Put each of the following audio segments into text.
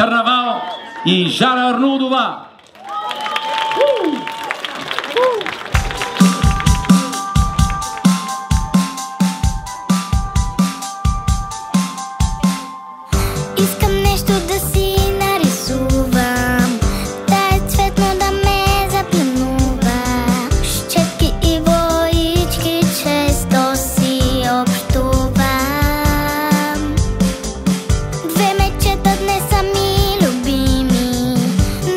Карнавал и Жара Арнудова. Искам нещо да си нарисувам, да е цветно да ме запленува. Щетки и воички често си общувам. Две мечета днес са ми любими,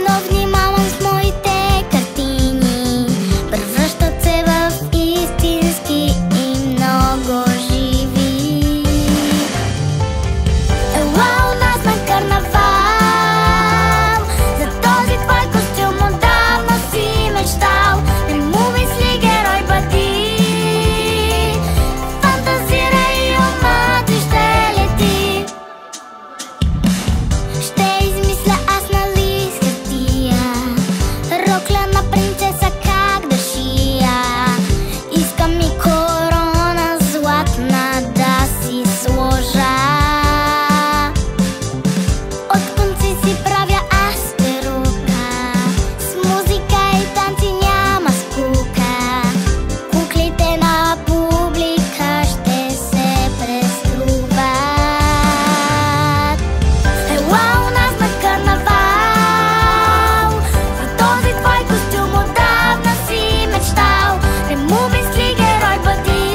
но внимавам с моите картини. Превръщат се в истински и много живи. Ела у нас на карнавал, за този твой костюм отдавна си мечтал. Не му мисли, герой бъди, фантазирай и умът ти ще лети. Ще измисля аз нали с хартия рокля на принцеса как да шия. Искам и корона златна да си сложа. От конци си правя аз перука, с музика и танци няма скука. Куклите на публика ще се преструват. Ела у нас на карнавал, за този твой костюм отдавна си мечтал. Не му мисли, герой бъди,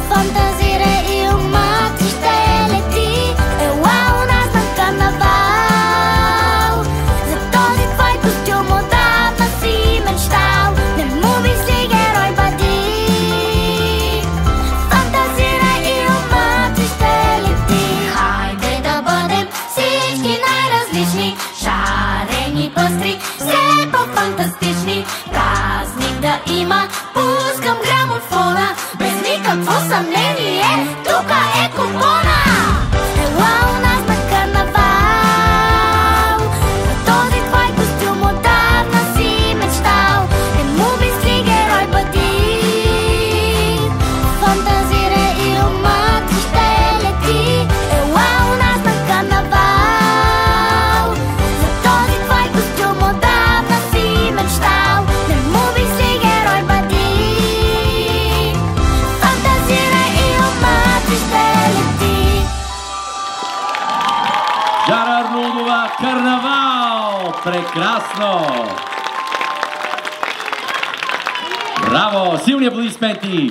фантазирай и умът ти ще лети. Ела у нас на карнавал, за този твой костюм отдавна си мечтал. Не му мисли, герой бъди, фантазирай и умът ти ще лети. Хайде да бъдем всички най-различни, шарени, пъстри, все по-фантастични. Празник да има, пускам грамофона, без никакво съмнение, тука е купона. Ела у нас на карнавал, за този твой костюм отдавна си мечтал. Не му мисли, герой бъди, фантазирай и умът ти ще лети. Ела у нас на карнавал, за този твой костюм отдавна си мечтал. Не му мисли, герой бъди, фантазирай и умът ти ще лети. Жара Арнудова, Карнавал! Прекрасно! Браво! Силни аплодисменти!